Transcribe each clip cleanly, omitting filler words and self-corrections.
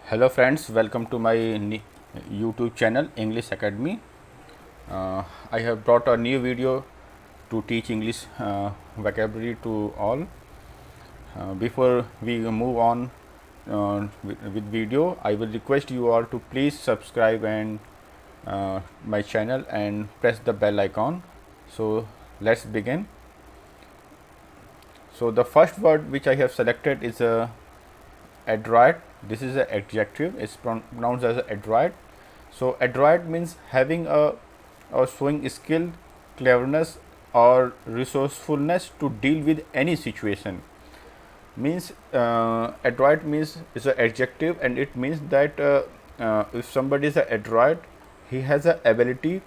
Hello friends, welcome to my YouTube channel English Academy. I have brought a new video to teach English vocabulary to all. Before we move on with video, I will request you all to please subscribe and my channel and press the bell icon. So let's begin. So the first word which I have selected is adroit. This is an adjective. It's pronounced as adroit. So adroit means having a or showing skill, cleverness, or resourcefulness to deal with any situation. Means adroit means is an adjective, and it means that if somebody is adroit, he has a ability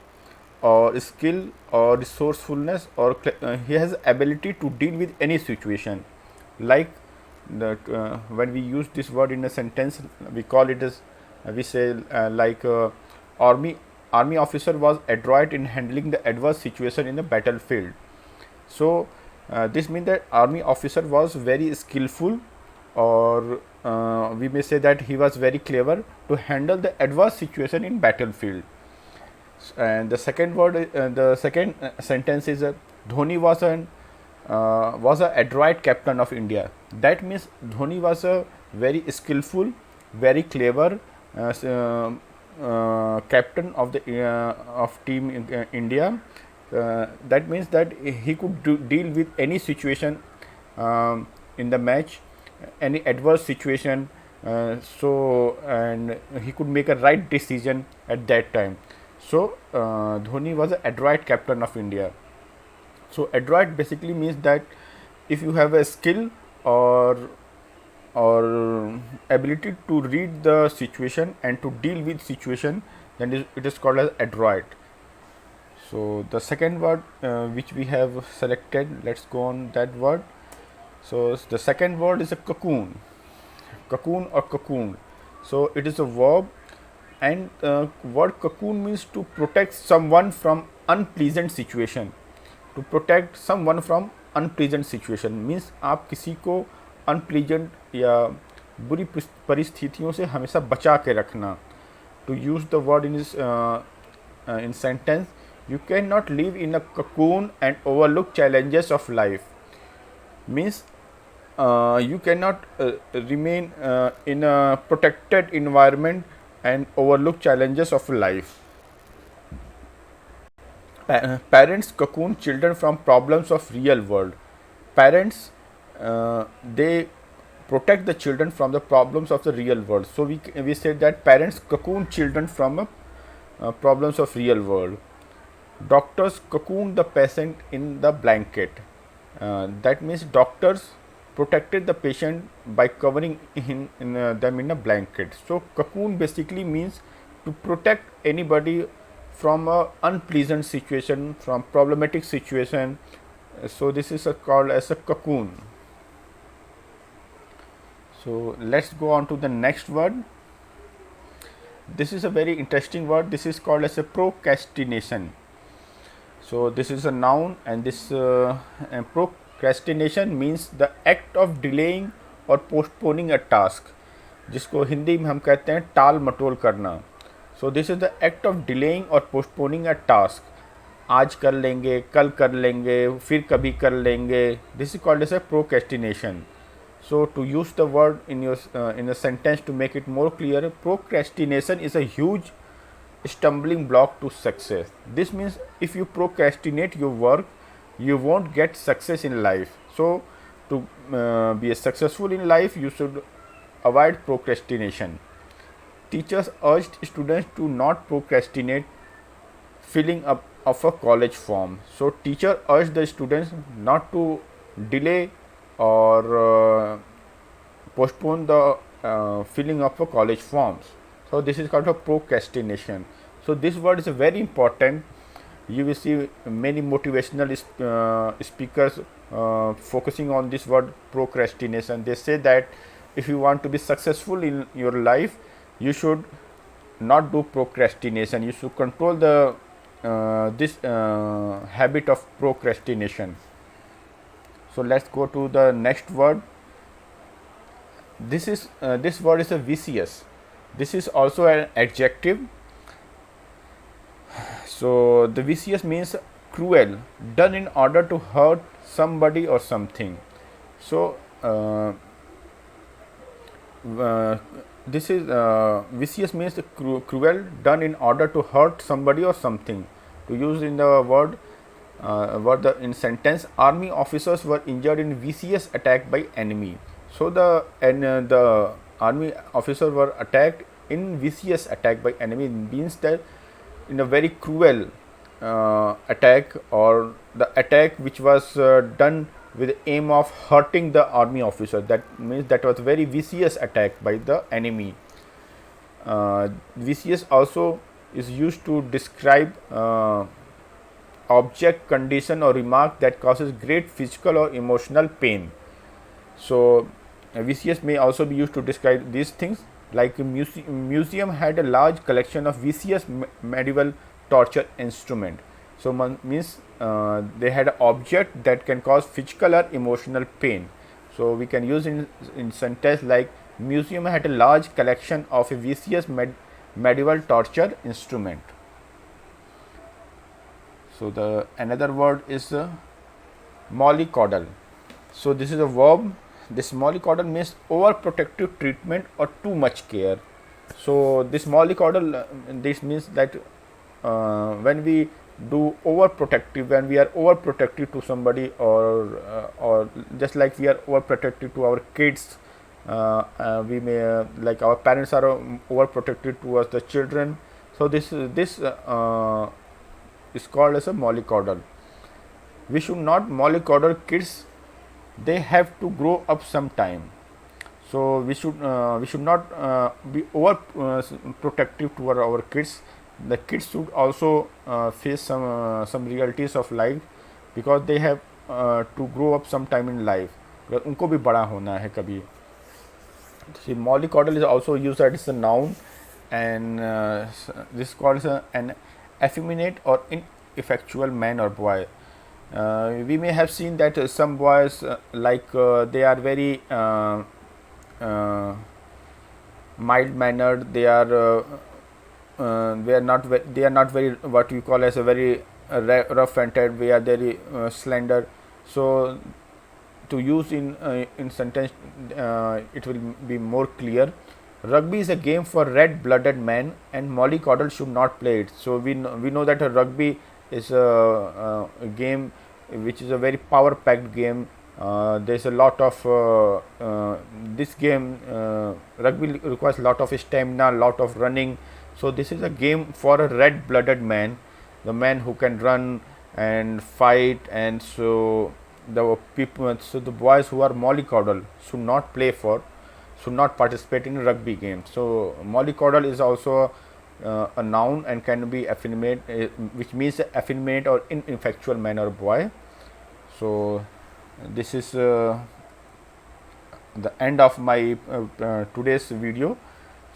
or skill or resourcefulness, or he has ability to deal with any situation. Like that, when we use this word in a sentence, we call it as we say army officer was adroit in handling the adverse situation in the battlefield. So this means that army officer was very skillful, or we may say that he was very clever to handle the adverse situation in battlefield. And the second word, the second sentence is Dhoni was a adroit captain of India. That means Dhoni was a very skillful, very clever captain of the of team in, India. That means that he could deal with any situation in the match, any adverse situation. And he could make a right decision at that time. So Dhoni was an adroit captain of India. So adroit basically means that if you have a skill or ability to read the situation and to deal with situation, then it is called as adroit. So the second word which we have selected, let's go on that word. So the second word is a cocoon or cocoon. So it is a verb, and word cocoon means to protect someone from unpleasant situation. To protect someone from unpleasant situation means आप किसी को unpleasant या बुरी परिस्थितियों से हमेशा बचा के रखना. To use the word in sentence, you cannot live in a cocoon and overlook challenges of life. Means you cannot remain in a protected environment and overlook challenges of life. Parents cocoon children from problems of real world. Parents they protect the children from the problems of the real world. So we said that parents cocoon children from problems of real world. Doctors cocoon the patient in the blanket. That means doctors protected the patient by covering them in a blanket. So cocoon basically means to protect anybody from a unpleasant situation, from problematic situation. So this is called as a cocoon. So let's go on to the next word. This is a very interesting word. This is called as a procrastination. So this is a noun, and this procrastination means the act of delaying or postponing a task, जिसको हिंदी में हम कहते हैं टाल मटोल करना. So this is the act of delaying or postponing a task. आज कर लेंगे, कल कर लेंगे, फिर कभी कर लेंगे. This is called as a procrastination. So to use the word in a sentence to make it more clear, procrastination is a huge stumbling block to success. This means if you procrastinate your work, you won't get success in life. So to be successful in life, you should avoid procrastination. Teachers urged students to not procrastinate filling up of a college form. So teacher urged the students not to delay or postpone the filling of a college forms. So this is called a procrastination. So this word is very important. You will see many motivational speakers focusing on this word procrastination. They say that if you want to be successful in your life, you should not do procrastination. You should control the this habit of procrastination. So let's go to the next word. This word is a vicious. This is also an adjective. So the vicious means cruel, done in order to hurt somebody or something. So uh, this is vicious means cruel, done in order to hurt somebody or something. To use in the word in sentence, army officers were injured in vicious attack by enemy. So the army officers were attacked in vicious attack by enemy, means that in a very cruel attack, or the attack which was done with the aim of hurting the army officer. That means that was very vicious attack by the enemy. Vicious also is used to describe object, condition or remark that causes great physical or emotional pain. So vicious may also be used to describe these things, like a museum had a large collection of vicious medieval torture instrument. So means they had an object that can cause physical or emotional pain. So we can use in sentence like, museum had a large collection of a vicious medieval torture instrument. So the another word is mollycoddle. So this is a verb. This mollycoddle means overprotective treatment or too much care. So this mollycoddle, this means that when we do overprotective, when we are overprotective to somebody, or just like we are overprotective to our kids, we may like our parents are overprotective towards the children. So this is called as a mollycoddle. We should not mollycoddle kids. They have to grow up sometime. So we should not be over protective toward our kids. The kids should also face some realities of life, because they have to grow up sometime in life. because उनको भी बड़ा होना है कभी. See, mollycoddle is also used as a noun, and this is called an effeminate or ineffectual man or boy. We may have seen that some boys they are very mild mannered. They are not very what you call as a very rough and ted. We are very slender. So to use in sentence, it will be more clear. Rugby is a game for red-blooded men, and mollycoddle should not play it. So we know that a rugby is a game which is a very power-packed game. There's a lot of this game. Rugby requires a lot of stamina, lot of running. So this is a game for a red-blooded man, the man who can run and fight. And so the people, so the boys who are mollycoddle should not participate in rugby game. So mollycoddle is also a noun and can be effeminate, which means effeminate or ineffectual man or boy. So this is the end of my today's video.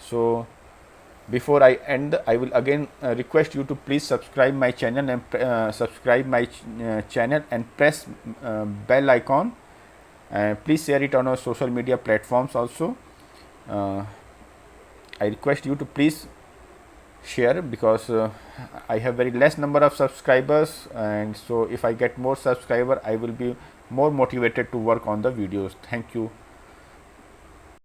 So before I end, I will again request you to please subscribe my channel and press bell icon, and please share it on our social media platforms also. I request you to please share, because I have very less number of subscribers, and so if I get more subscriber, I will be more motivated to work on the videos. Thank you.